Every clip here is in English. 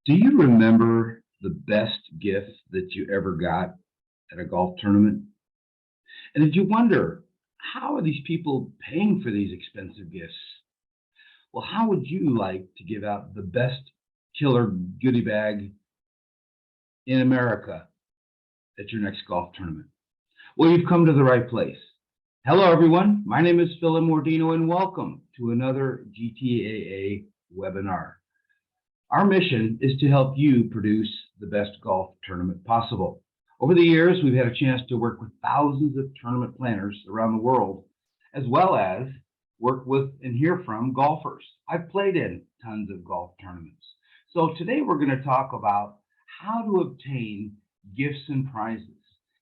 Do you remember the best gift that you ever got at a golf tournament? And did you wonder, how are these people paying for these expensive gifts? Well, how would you like to give out the best killer goodie bag in America at your next golf tournament? Well, you've come to the right place. Hello, everyone. My name is Phil Mordino, and welcome to another GTAA webinar. Our mission is to help you produce the best golf tournament possible. Over the years, we've had a chance to work with thousands of tournament planners around the world, as well as work with and hear from golfers. I've played in tons of golf tournaments. So today we're going to talk about how to obtain gifts and prizes.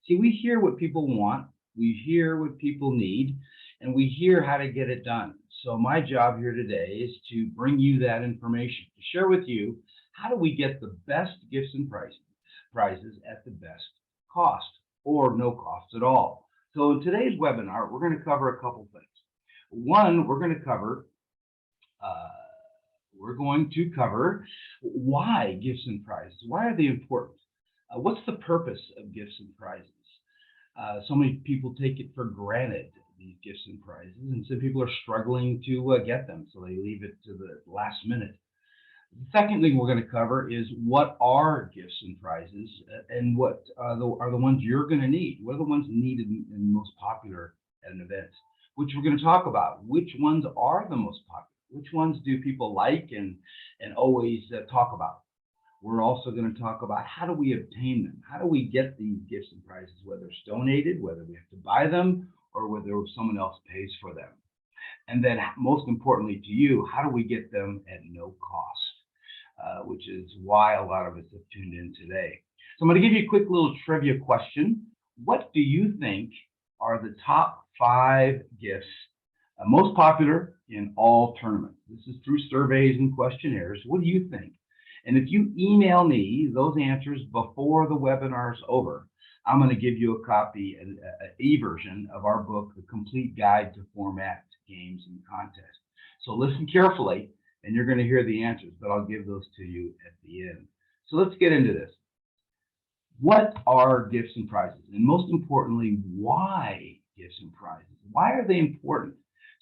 See, we hear what people want, we hear what people need, and we hear how to get it done. So my job here today is to bring you that information, to share with you how do we get the best gifts and prizes at the best cost or no cost at all. So in today's webinar, we're going to cover a couple things. One, we're going to cover why gifts and prizes. Why are they important? What's the purpose of gifts and prizes? So many people take it for granted, these gifts and prizes, and some people are struggling to get them, so they leave it to the last minute. The second thing we're going to cover is what are gifts and prizes, and what are the ones you're going to need. What are the ones needed and most popular at an event? Which we're going to talk about. Which ones are the most popular? Which ones do people like and always talk about? We're also going to talk about how do we obtain them? How do we get these gifts and prizes, whether it's donated, whether we have to buy them, or whether someone else pays for them. And then most importantly to you, how do we get them at no cost, which is why a lot of us have tuned in today. So I'm going to give you a quick little trivia question. What do you think are the top 5 gifts most popular in all tournaments? This is through surveys and questionnaires. What do you think? And if you email me those answers before the webinar is over, I'm going to give you a copy, an e-version of our book, The Complete Guide to Format Games and Contests. So listen carefully, and you're going to hear the answers, but I'll give those to you at the end. So let's get into this. What are gifts and prizes? And most importantly, why gifts and prizes? Why are they important?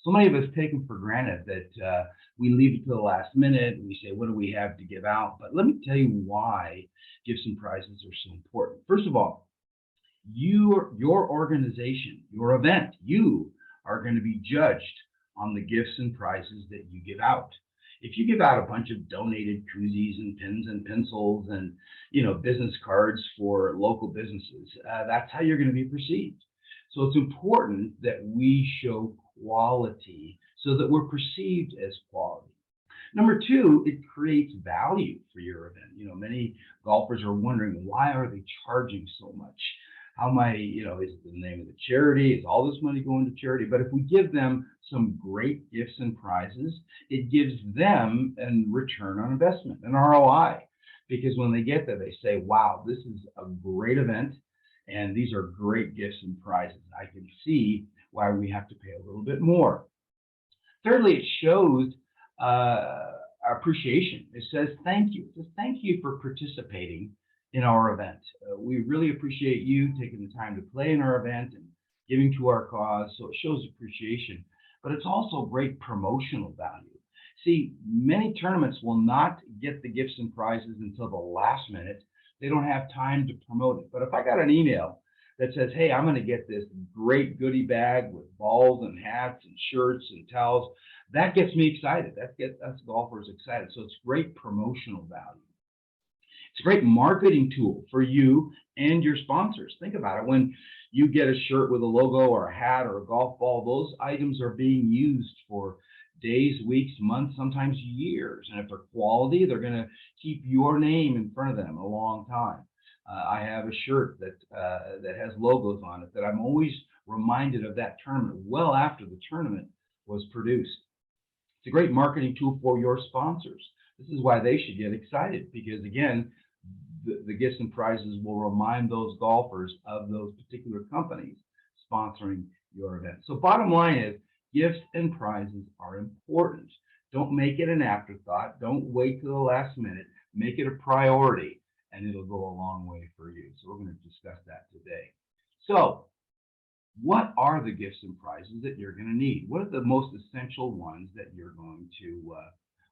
So many of us take them for granted that we leave it to the last minute and we say, what do we have to give out? But let me tell you why gifts and prizes are so important. First of all, your organization, your event, you are going to be judged on the gifts and prizes that you give out. If you give out a bunch of donated koozies and pens and pencils and business cards for local businesses, that's how you're going to be perceived. So it's important that we show quality so that we're perceived as quality. Number 2, it creates value for your event. Many golfers are wondering, why are they charging so much? How am I, is it the name of the charity? Is all this money going to charity? But if we give them some great gifts and prizes, it gives them a return on investment, an ROI. Because when they get there, they say, wow, this is a great event, and these are great gifts and prizes. I can see why we have to pay a little bit more. Thirdly, it shows appreciation. It says thank you. It says thank you for participating in our event. We really appreciate you taking the time to play in our event and giving to our cause. So it shows appreciation, but it's also great promotional value. See, many tournaments will not get the gifts and prizes until the last minute. They don't have time to promote it. But if I got an email that says, hey, I'm going to get this great goodie bag with balls and hats and shirts and towels, that gets me excited. That gets us golfers excited. So it's great promotional value. It's a great marketing tool for you and your sponsors. Think about it. When you get a shirt with a logo or a hat or a golf ball, those items are being used for days, weeks, months, sometimes years. And if they're quality, they're going to keep your name in front of them a long time. I have a shirt that has logos on it that I'm always reminded of that tournament well after the tournament was produced. It's a great marketing tool for your sponsors. This is why they should get excited, because again, the gifts and prizes will remind those golfers of those particular companies sponsoring your event. So bottom line is, gifts and prizes are important. Don't make it an afterthought. Don't wait till the last minute. make it a priority, and it'll go a long way for you. So we're going to discuss that today. So what are the gifts and prizes that you're going to need? What are the most essential ones that you're going to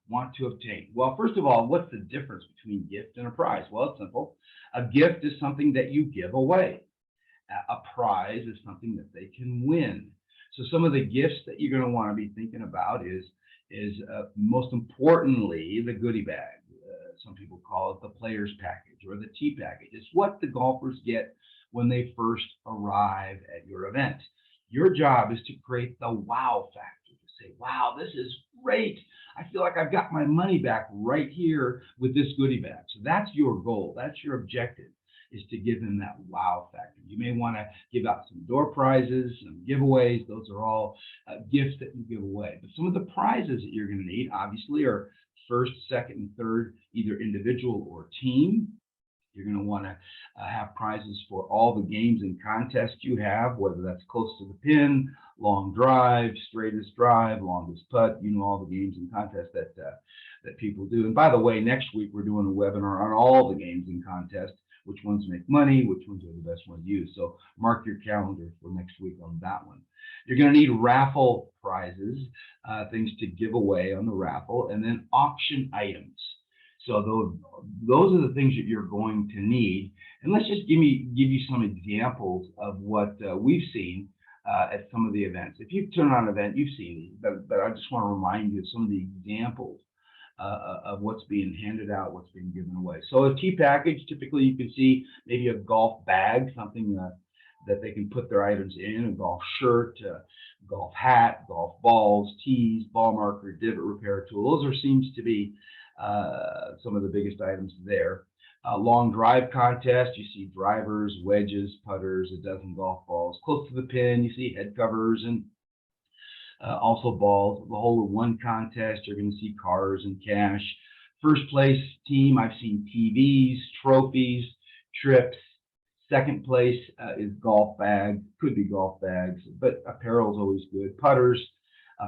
want to obtain? Well, first of all, what's the difference between gift and a prize? Well, it's simple. A gift is something that you give away. A prize is something that they can win. So some of the gifts that you're going to want to be thinking about is most importantly the goodie bag. Some people call it the players package or the tea package. It's what the golfers get when they first arrive at your event. Your job is to create the wow factor, to say, wow, this is great. I feel like I've got my money back right here with this goodie bag. So that's your goal. That's your objective, is to give them that wow factor. You may want to give out some door prizes, some giveaways. Those are all gifts that you give away. But some of the prizes that you're going to need, obviously, are first, second, and third, either individual or team. You're going to want to have prizes for all the games and contests you have, whether that's close to the pin, long drive, straightest drive, longest putt. You know, all the games and contests that people do. And by the way, next week we're doing a webinar on all the games and contests, which ones make money, which ones are the best ones to use. So mark your calendar for next week on that one. You're going to need raffle prizes, things to give away on the raffle, and then auction items. So those are the things that you're going to need. And let's just give you some examples of what we've seen at some of the events. If you turn on an event, you've seen these, but I just want to remind you of some of the examples of what's being handed out, what's being given away. So a tea package, typically you can see maybe a golf bag, something that they can put their items in, a golf shirt, a golf hat, golf balls, tees, ball marker, divot repair tool. Those seems to be some of the biggest items there. Long drive contest, you see drivers, wedges, putters, a dozen golf balls. Close to the pin, you see head covers and also balls. The hole in one contest, you're going to see cars and cash. First place team, I've seen TVs, trophies, trips. Second place is golf bags, could be golf bags, but apparel is always good. Putters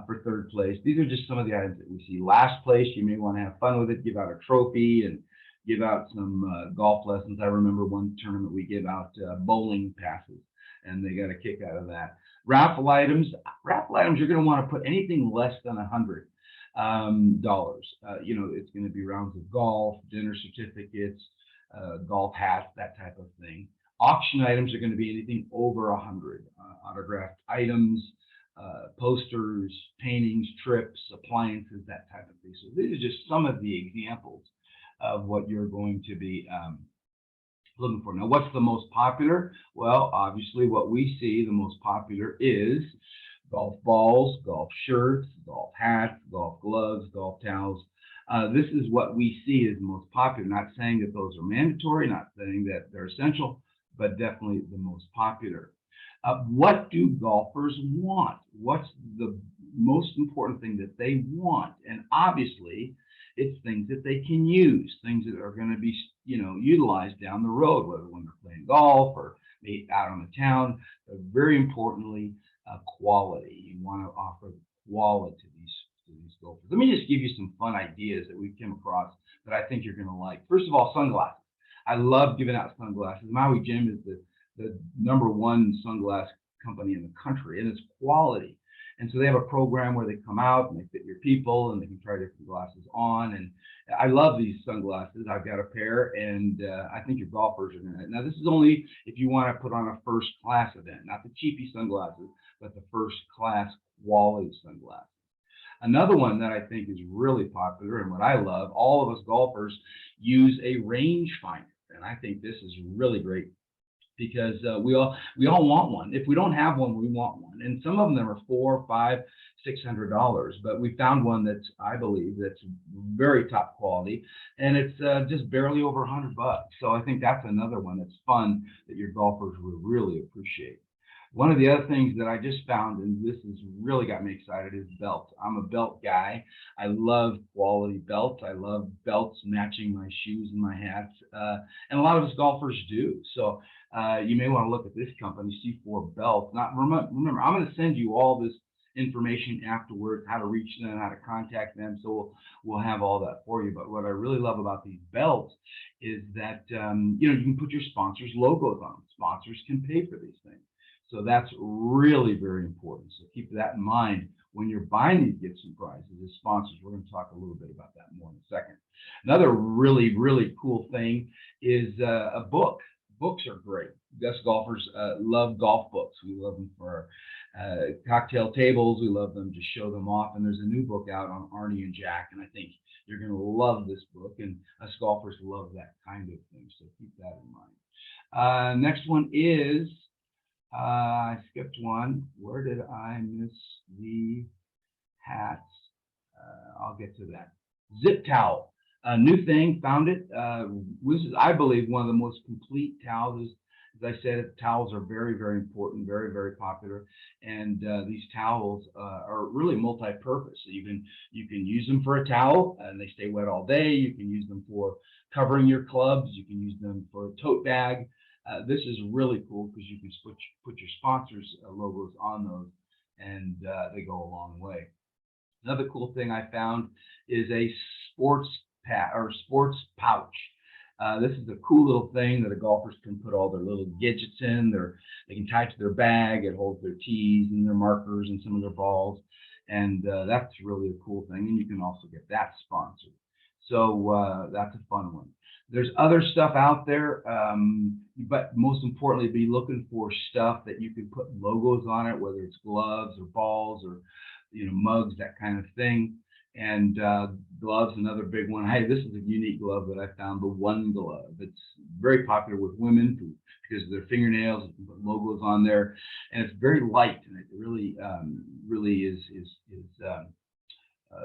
for third place. These are just some of the items that we see. Last place, you may want to have fun with it, give out a trophy and give out some golf lessons. I remember one tournament we gave out bowling passes, and they got a kick out of that. Raffle items, you're going to want to put anything less than $100. You know, it's going to be rounds of golf, dinner certificates, golf hats, that type of thing. Auction items are going to be anything over 100. Autographed items, posters, paintings, trips, appliances, that type of thing. So these are just some of the examples of what you're going to be looking for. Now, what's the most popular? Well, obviously what we see the most popular is golf balls, golf shirts, golf hats, golf gloves, golf towels. This is what we see as the most popular. Not saying that those are mandatory, not saying that they're essential, but definitely the most popular. What do golfers want? What's the most important thing that they want? And obviously, it's things that they can use, things that are going to be, you know, utilized down the road, whether when they're playing golf or maybe out on the town. Very importantly, quality. You want to offer quality to these golfers. Let me just give you some fun ideas that we came across that I think you're going to like. First of all, sunglasses. I love giving out sunglasses. Maui Jim is the #1 sunglass company in the country, and it's quality. And so they have a program where they come out and they fit your people and they can try different glasses on. And I love these sunglasses. I've got a pair, and I think your golfers are going to. Now, this is only if you want to put on a first class event, not the cheapy sunglasses, but the first class quality sunglasses. Another one that I think is really popular and what I love, all of us golfers use a rangefinder. And I think this is really great because we all want one. If we don't have one, we want one. And some of them are $400, $500, $600. But we found one that's, I believe, that's very top quality, and it's just barely over $100. So I think that's another one that's fun that your golfers will really appreciate. One of the other things that I just found, and this has really got me excited, is belts. I'm a belt guy. I love quality belts. I love belts matching my shoes and my hats, and a lot of us golfers do. So you may want to look at this company, C4 Belts. Remember, I'm going to send you all this information afterwards, how to reach them, how to contact them. So we'll have all that for you. But what I really love about these belts is that you can put your sponsors' logos on them. Sponsors can pay for these things. So that's really very important. So keep that in mind when you're buying these gifts and prizes as sponsors. We're going to talk a little bit about that more in a second. Another really, really cool thing is a book. Books are great. Us golfers love golf books. We love them for cocktail tables. We love them to show them off. And there's a new book out on Arnie and Jack, and I think you're going to love this book. And us golfers love that kind of thing. So keep that in mind. Next one is I skipped one. Where did I miss the hats? I'll get to that. Zip towel. A new thing, found it. This is, I believe, one of the most complete towels. As I said, towels are very, very important, very, very popular. And these towels are really multi-purpose. So you can use them for a towel, and they stay wet all day. You can use them for covering your clubs. You can use them for a tote bag. This is really cool because you can put your sponsors' logos on those, and they go a long way. Another cool thing I found is a sports pouch. This is a cool little thing that the golfers can put all their little gadgets in. They can tie it to their bag. It holds their tees and their markers and some of their balls, and that's really a cool thing. And you can also get that sponsored. So that's a fun one. There's other stuff out there, but most importantly, be looking for stuff that you can put logos on it, whether it's gloves or balls or mugs, that kind of thing. And gloves, another big one. Hey, this is a unique glove that I found, the One Glove. It's very popular with women because of their fingernails. You can put logos on there, and it's very light, and it really, really is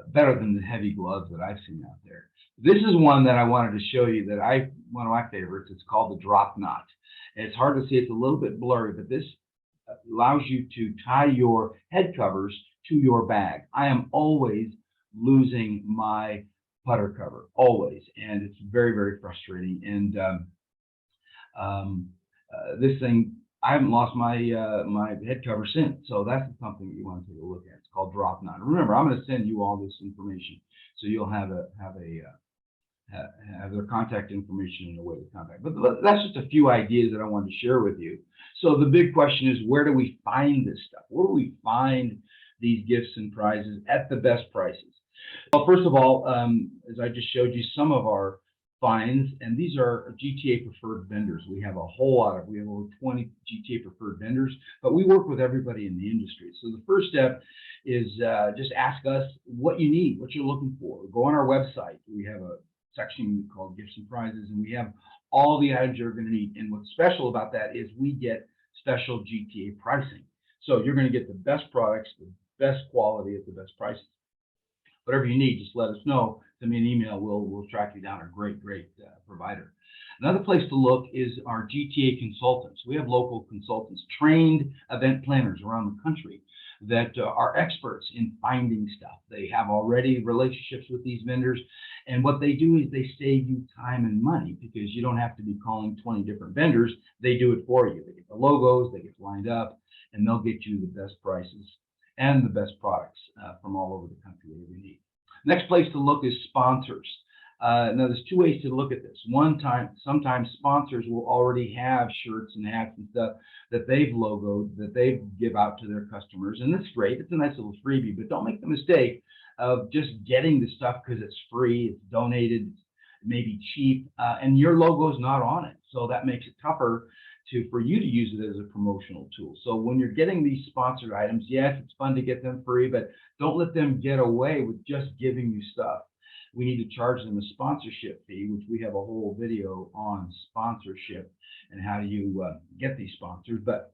better than the heavy gloves that I've seen out there. This is one that I wanted to show you one of my favorites. It's called the Drop Knot. And it's hard to see, it's a little bit blurry, but this allows you to tie your head covers to your bag. I am always losing my putter cover, always, and it's very, very frustrating. And this thing, I haven't lost my my head cover since. So that's something that you want to take a look at. It's called Drop Knot. Remember, I'm going to send you all this information, so you'll have their contact information and a way to contact. But that's just a few ideas that I wanted to share with you. So the big question is, where do we find this stuff? Where do we find these gifts and prizes at the best prices? Well, first of all, as I just showed you some of our finds, and these are GTA preferred vendors. We have a whole lot we have over 20 GTA preferred vendors, but we work with everybody in the industry. So the first step is just ask us what you need, what you're looking for. Go on our website. We have a section called Gifts and Prizes, and we have all the items you're going to need. And what's special about that is we get special GTA pricing. So you're going to get the best products, the best quality at the best prices. Whatever you need, just let us know. Send me an email. We'll track you down. A great provider. Another place to look is our GTA consultants. We have local consultants, trained event planners around the country that are experts in finding stuff. They have already relationships with these vendors, and what they do is they save you time and money because you don't have to be calling 20 different vendors. They do it for you. They get the logos, they get lined up, and they'll get you the best prices and the best products from all over the country that we need. Next place to look is sponsors. Now, there's two ways to look at this. Sometimes sponsors will already have shirts and hats and stuff that they've logoed, that they give out to their customers, and that's great. It's a nice little freebie, but don't make the mistake of just getting the stuff because it's free, it's donated, it's maybe cheap, and your logo is not on it. So that makes it tougher for you to use it as a promotional tool. So when you're getting these sponsored items, yes, it's fun to get them free, but don't let them get away with just giving you stuff. We need to charge them a sponsorship fee, which we have a whole video on sponsorship and how you get these sponsors. But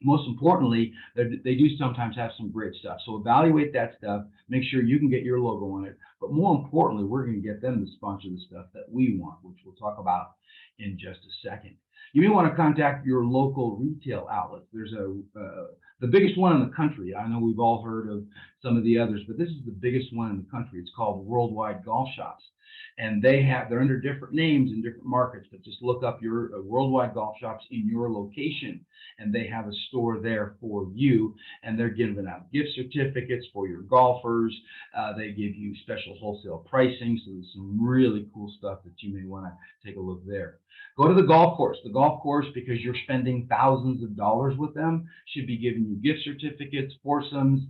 most importantly, they do sometimes have some great stuff. So evaluate that stuff, make sure you can get your logo on it. But more importantly, we're going to get them to sponsor the stuff that we want, which we'll talk about in just a second. You may want to contact your local retail outlets. There's the biggest one in the country. I know we've all heard of some of the others, but this is the biggest one in the country. It's called Worldwide Golf Shops. and they're under different names in different markets, but just look up your Worldwide Golf Shops in your location, and they have a store there for you, and they're giving out gift certificates for your golfers. They give you special wholesale pricing, so there's some really cool stuff that you may want to take a look there. Go to the golf course. The golf course, because you're spending thousands of dollars with them, should be giving you gift certificates, foursomes.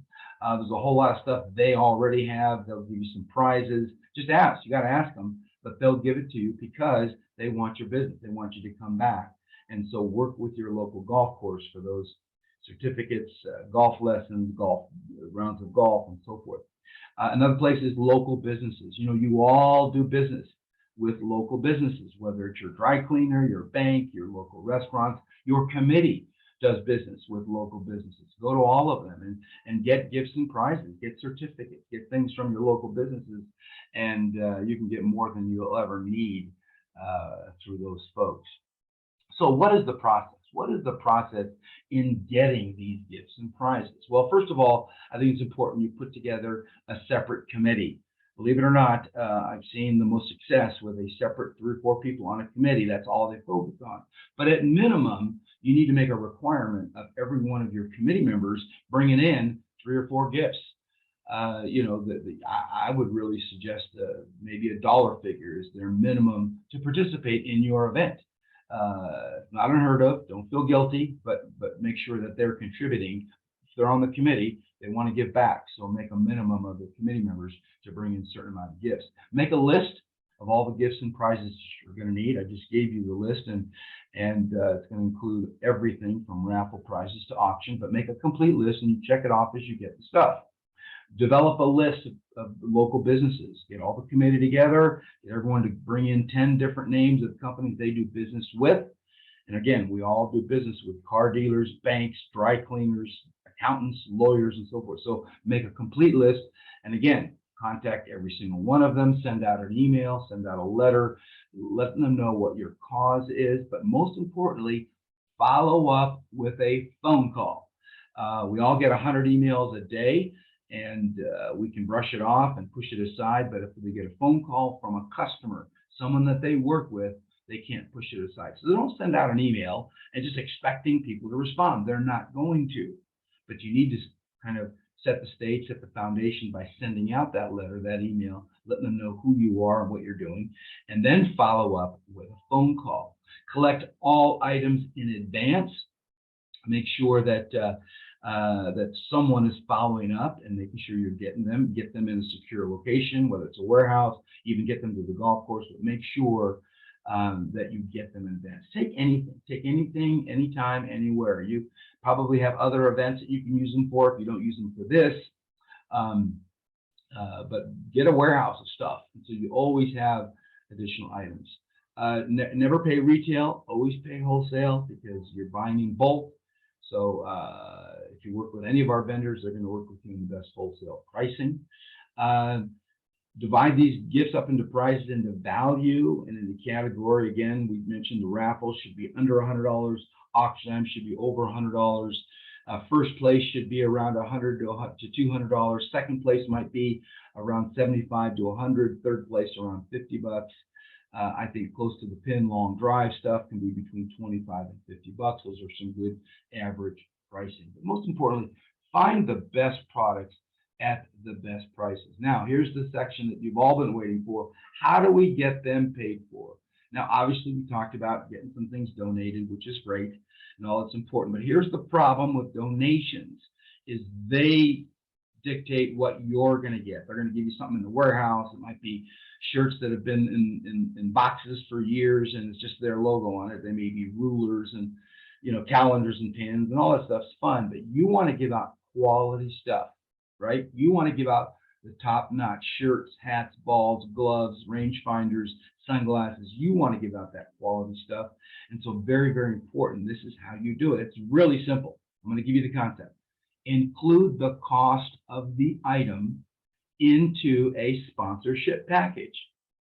There's a whole lot of stuff they already have. They'll give you some prizes. Just ask. You got to ask them, but they'll give it to you because they want your business. They want you to come back. And so work with your local golf course for those certificates, golf lessons, golf rounds of golf, and so forth. Another place is local businesses. You all do business with local businesses, whether it's your dry cleaner, your bank, your local restaurants. Your committee does business with local businesses. Go to all of them and get gifts and prizes, get certificates, get things from your local businesses, and you can get more than you'll ever need through those folks. So what is the process? What is the process in getting these gifts and prizes? Well, first of all, I think it's important you put together a separate committee. Believe it or not, I've seen the most success with a separate 3 or 4 people on a committee. That's all they focus on. But at minimum, you need to make a requirement of every one of your committee members bringing in 3 or 4 gifts. I would really suggest maybe a dollar figure is their minimum to participate in your event. Not unheard of. Don't feel guilty, but make sure that they're contributing. If they're on the committee, they want to give back. So make a minimum of the committee members to bring in a certain amount of gifts. Make a list of all the gifts and prizes you're going to need. I just gave you the list, and it's going to include everything from raffle prizes to auction. But make a complete list, and you check it off as you get the stuff. Develop a list of local businesses. Get all the committee together. Get everyone to bring in 10 different names of companies they do business with. And again, we all do business with car dealers, banks, dry cleaners, accountants, lawyers, and so forth. So make a complete list. And again, contact every single one of them, send out an email, send out a letter, letting them know what your cause is. But most importantly, follow up with a phone call. We all get 100 emails a day, and we can brush it off and push it aside. But if we get a phone call from a customer, someone that they work with, they can't push it aside. So they don't send out an email and just expecting people to respond. They're not going to. But you need to kind of set the stage, set the foundation by sending out that letter, that email, letting them know who you are and what you're doing, and then follow up with a phone call. Collect all items in advance. Make sure that that someone is following up and making sure you're getting them, get them in a secure location, whether it's a warehouse, even get them to the golf course, but make sure that you get them in advance. Take anything, anytime, anywhere. You probably have other events that you can use them for if you don't use them for this. But get a warehouse of stuff. And so you always have additional items. Never pay retail, always pay wholesale because you're buying in bulk. So if you work with any of our vendors, they're going to work with you in the best wholesale pricing. Divide these gifts up into prizes into value and into category. Again, we mentioned the raffle should be under $100. Auction item should be over $100. First place should be around $100 to $200. Second place might be around $75 to $100. Third place around $50. I think close to the pin, long drive stuff can be between $25 and $50. Those are some good average pricing. But most importantly, find the best products at the best prices. Now, here's the section that you've all been waiting for. How do we get them paid for? Now, obviously, we talked about getting some things donated, which is great and all that's important. But here's the problem with donations is they dictate what you're going to get. They're going to give you something in the warehouse. It might be shirts that have been in boxes for years, and it's just their logo on it. They may be rulers and calendars and pins, and all that stuff's fun. But you want to give out quality stuff, right? You want to give out the top-notch shirts, hats, balls, gloves, rangefinders, sunglasses. You want to give out that quality stuff. And so very, very important. This is how you do it. It's really simple. I'm going to give you the concept. Include the cost of the item into a sponsorship package.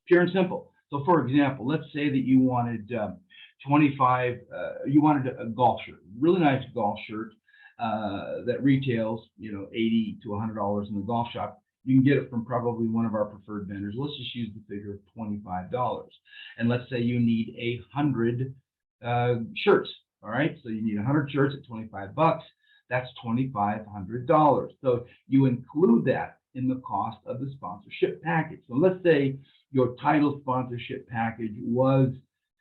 Pure and simple. So for example, let's say that you wanted you wanted a golf shirt, really nice golf shirt that retails, $80 to $100 in the golf shop. You can get it from probably one of our preferred vendors. Let's just use the figure of $25. And let's say you need 100 shirts. All right, so you need 100 shirts at 25 bucks. That's $2,500. So you include that in the cost of the sponsorship package. So let's say your title sponsorship package was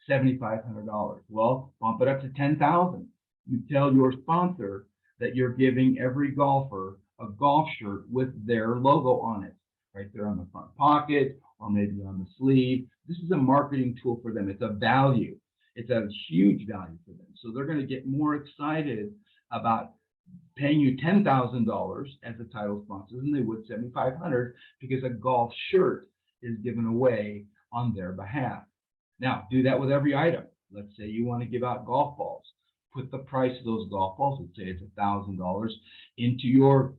$7,500. Well, bump it up to $10,000. You tell your sponsor that you're giving every golfer a golf shirt with their logo on it, right there on the front pocket or maybe on the sleeve. This is a marketing tool for them. It's a value. It's a huge value for them. So they're going to get more excited about paying you $10,000 as a title sponsor than they would $7,500 because a golf shirt is given away on their behalf. Now, do that with every item. Let's say you want to give out golf balls. Put the price of those golf balls, let's say it's $1,000, into your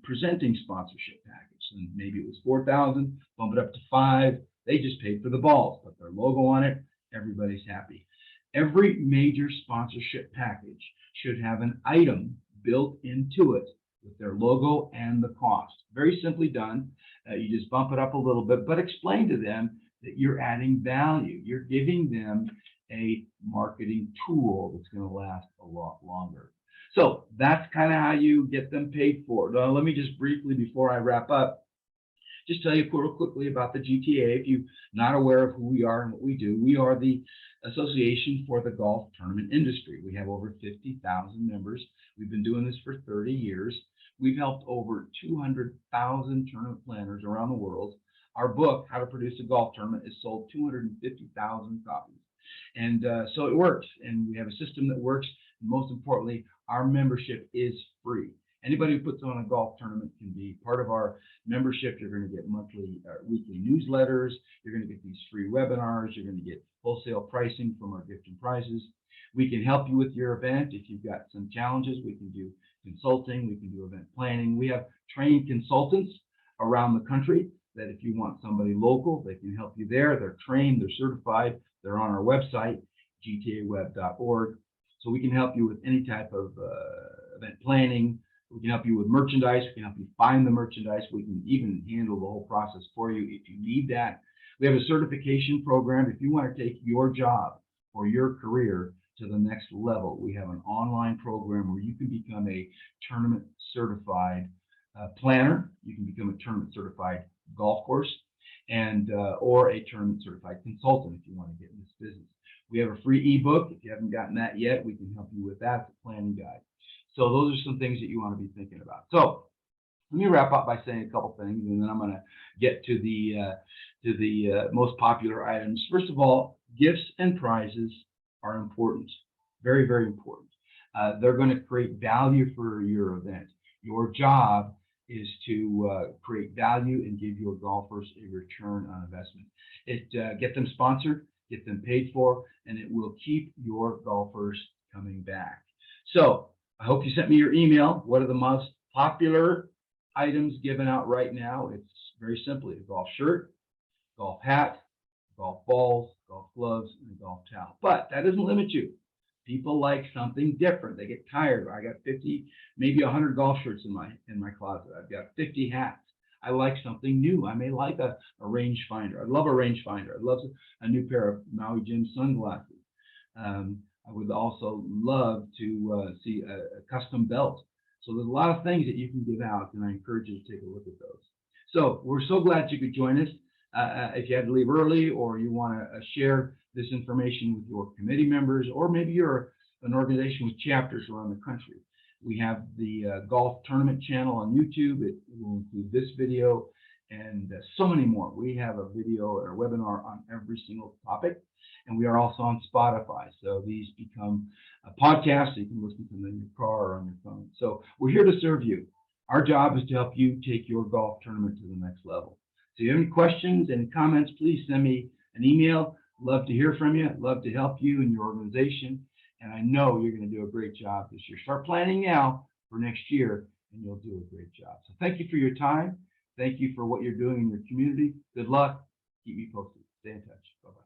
presenting sponsorship package. And maybe it was $4,000, bump it up to $5,000. They just paid for the balls, put their logo on it. Everybody's happy. Every major sponsorship package should have an item built into it with their logo and the cost. Very simply done. You just bump it up a little bit, but explain to them that you're adding value. You're giving them a marketing tool that's going to last a lot longer. So that's kind of how you get them paid for. Now, let me just briefly, before I wrap up, just tell you real quickly about the GTA. If you're not aware of who we are and what we do, we are the Association for the Golf Tournament Industry. We have over 50,000 members. We've been doing this for 30 years. We've helped over 200,000 tournament planners around the world. Our book, How to Produce a Golf Tournament, is sold 250,000 copies. And so it works, and we have a system that works. Most importantly, our membership is free. Anybody who puts on a golf tournament can be part of our membership. You're going to get monthly, weekly newsletters. You're going to get these free webinars. You're going to get wholesale pricing from our gift and prizes. We can help you with your event. If you've got some challenges, we can do consulting. We can do event planning. We have trained consultants around the country that if you want somebody local, they can help you there. They're trained, they're certified, they're on our website, gtaweb.org. So we can help you with any type of event planning. We can help you with merchandise. We can help you find the merchandise. We can even handle the whole process for you if you need that. We have a certification program. If you want to take your job or your career to the next level, we have an online program where you can become a tournament certified planner. You can become a tournament certified golf course and or a tournament certified consultant if you want to get in this business. We have a free ebook. If you haven't gotten that yet, we can help you with that. It's a planning guide. So those are some things that you want to be thinking about. So let me wrap up by saying a couple things, and then I'm going to get to the most popular items. First of all, gifts and prizes are important, very, very important. They're going to create value for your event. Your job is to create value and give your golfers a return on investment. Get them sponsored, get them paid for, and it will keep your golfers coming back. So I hope you sent me your email. What are the most popular items given out right now? It's very simply a golf shirt, golf hat, golf balls, golf gloves, and a golf towel. But that doesn't limit you. People like something different. They get tired. I got 50, maybe 100 golf shirts in my closet. I've got 50 hats. I like something new. I may like a rangefinder. I love a rangefinder. I love a new pair of Maui Jim sunglasses. I would also love to see a custom belt. So there's a lot of things that you can give out, and I encourage you to take a look at those. So we're so glad you could join us. If you had to leave early or you want to share this information with your committee members, or maybe you're an organization with chapters around the country, we have the golf tournament channel on YouTube. It will include this video and so many more. We have a video or a webinar on every single topic, and we are also on Spotify. So these become a podcast, so you can listen to them in your car or on your phone. So we're here to serve you. Our job is to help you take your golf tournament to the next level. So if you have any questions, any comments, please send me an email. Love to hear from you. Love to help you and your organization. And I know you're going to do a great job this year. Start planning now for next year, and you'll do a great job. So thank you for your time. Thank you for what you're doing in your community. Good luck. Keep me posted. Stay in touch. Bye-bye.